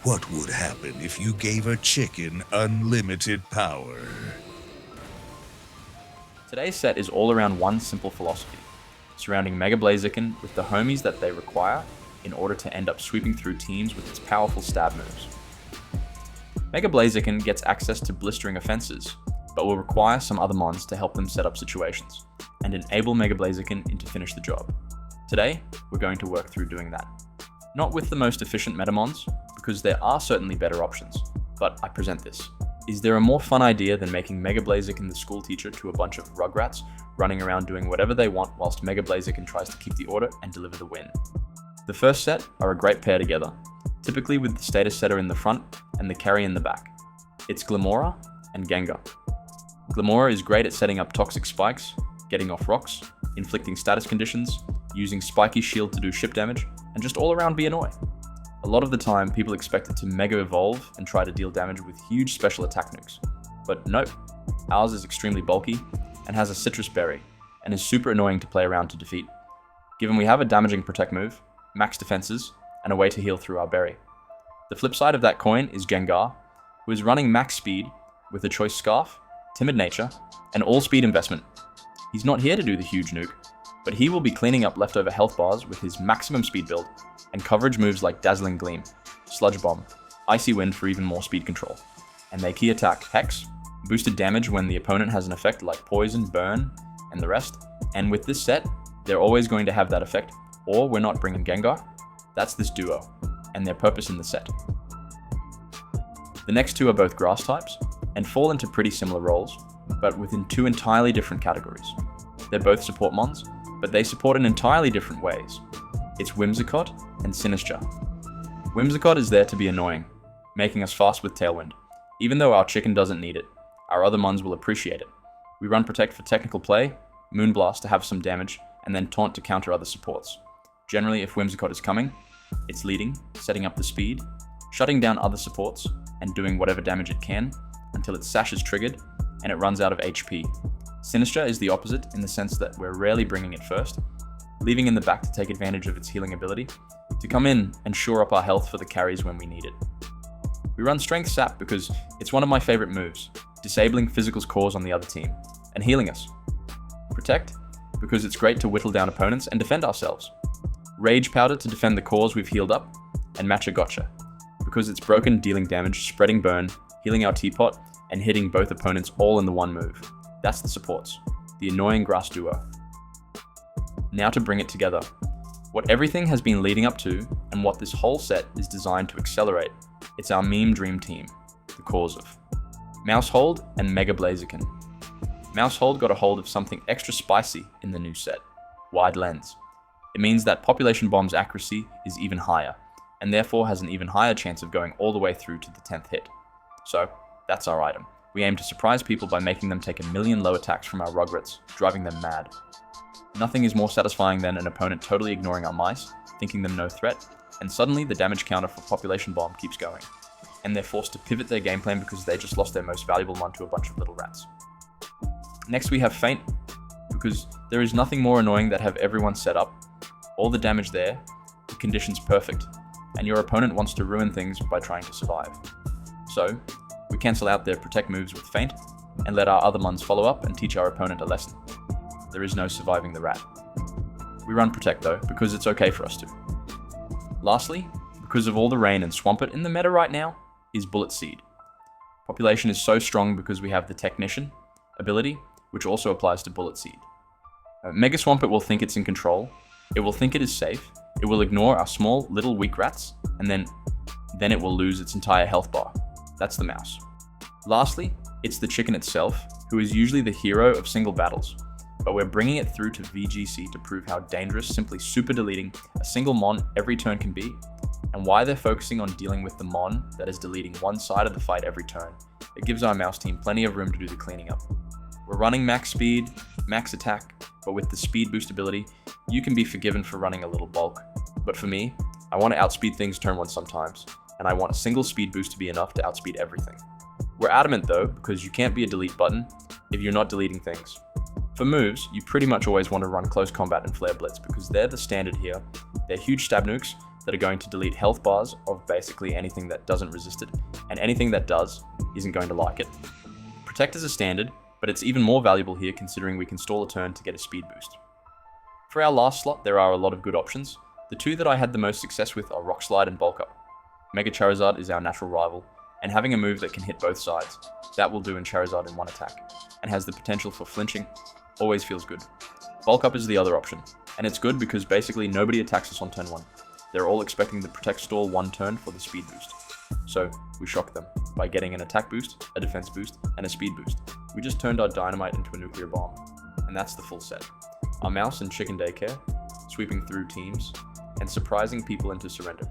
What would happen if you gave a chicken unlimited power? Today's set is all around one simple philosophy, surrounding Mega Blaziken with the homies that they require in order to end up sweeping through teams with its powerful stab moves. Mega Blaziken gets access to blistering offenses, but will require some other mons to help them set up situations, and enable Mega Blaziken in to finish the job. Today, we're going to work through doing that. Not with the most efficient metamons, because there are certainly better options, but I present this. Is there a more fun idea than making Mega Blaziken the school teacher to a bunch of rugrats running around doing whatever they want whilst Mega Blaziken tries to keep the order and deliver the win? The first set are a great pair together, typically with the status setter in the front and the carry in the back. It's Glamora and Gengar. Glamora is great at setting up toxic spikes, getting off rocks, inflicting status conditions, using spiky shield to do ship damage, and just all around be annoying. A lot of the time, people expect it to mega evolve and try to deal damage with huge special attack nukes. But nope, ours is extremely bulky and has a citrus berry, and is super annoying to play around to defeat, given we have a damaging protect move, max defenses, and a way to heal through our berry. The flip side of that coin is Gengar, who is running max speed with a choice scarf, timid nature, and all speed investment. He's not here to do the huge nuke, but he will be cleaning up leftover health bars with his maximum speed build, and coverage moves like Dazzling Gleam, Sludge Bomb, Icy Wind for even more speed control, and their key attack, Hex, boosted damage when the opponent has an effect like Poison, Burn, and the rest, and with this set, they're always going to have that effect, or we're not bringing Gengar. That's this duo, and their purpose in the set. The next two are both grass types, and fall into pretty similar roles, but within two entirely different categories. They're both support mons, but they support in entirely different ways. It's Whimsicott and Sinistcha. Whimsicott is there to be annoying, making us fast with Tailwind. Even though our chicken doesn't need it, our other mons will appreciate it. We run Protect for technical play, Moonblast to have some damage, and then Taunt to counter other supports. Generally, if Whimsicott is coming, it's leading, setting up the speed, shutting down other supports, and doing whatever damage it can, until its sash is triggered, and it runs out of HP. Sinistcha is the opposite in the sense that we're rarely bringing it first, leaving in the back to take advantage of its healing ability, to come in and shore up our health for the carries when we need it. We run Strength Sap because it's one of my favorite moves, disabling Physical's cores on the other team, and healing us. Protect, because it's great to whittle down opponents and defend ourselves. Rage Powder to defend the cores we've healed up, and Matcha Gotcha, because it's broken dealing damage, spreading burn, healing our teapot, and hitting both opponents all in the one move. That's the supports, the annoying grass duo. Now to bring it together. What everything has been leading up to, and what this whole set is designed to accelerate, it's our meme dream team, the cause of Mousehold and Mega Blaziken. Mousehold got a hold of something extra spicy in the new set, Wide Lens. It means that Population Bomb's accuracy is even higher, and therefore has an even higher chance of going all the way through to the 10th hit. So, that's our item. We aim to surprise people by making them take 1,000,000 low attacks from our Rugrats, driving them mad. Nothing is more satisfying than an opponent totally ignoring our mice, thinking them no threat, and suddenly the damage counter for Population Bomb keeps going, and they're forced to pivot their game plan because they just lost their most valuable mon to a bunch of little rats. Next we have Feint, because there is nothing more annoying than have everyone set up, all the damage there, the conditions perfect, and your opponent wants to ruin things by trying to survive. So, we cancel out their protect moves with Feint, and let our other mons follow up and teach our opponent a lesson. There is no surviving the rat. We run Protect though, because it's okay for us to. Lastly, because of all the rain and Swampert in the meta right now, is Bullet Seed. Population is so strong because we have the Technician ability, which also applies to Bullet Seed. Mega Swampert will think it's in control, it will think it is safe, it will ignore our small, little weak rats, and then it will lose its entire health bar. That's the mouse. Lastly, it's the chicken itself, who is usually the hero of single battles, but we're bringing it through to VGC to prove how dangerous simply super deleting a single mon every turn can be, and why they're focusing on dealing with the mon that is deleting one side of the fight every turn. It gives our mouse team plenty of room to do the cleaning up. We're running max speed, max attack, but with the speed boost ability, you can be forgiven for running a little bulk. But for me, I want to outspeed things turn 1 sometimes, and I want a single speed boost to be enough to outspeed everything. We're adamant though, because you can't be a delete button if you're not deleting things. For moves, you pretty much always want to run Close Combat and Flare Blitz because they're the standard here. They're huge stab nukes that are going to delete health bars of basically anything that doesn't resist it, and anything that does isn't going to like it. Protect is a standard, but it's even more valuable here considering we can stall a turn to get a speed boost. For our last slot, there are a lot of good options. The two that I had the most success with are Rock Slide and Bulk Up. Mega Charizard is our natural rival, and having a move that can hit both sides, that will do in Charizard in one attack, and has the potential for flinching, always feels good. Bulk Up is the other option, and it's good because basically nobody attacks us on turn 1. They're all expecting the Protect stall one turn for the speed boost. So, we shock them by getting an attack boost, a defense boost, and a speed boost. We just turned our Dynamite into a nuclear bomb, and that's the full set. Our mouse and chicken daycare, sweeping through teams, and surprising people into surrender.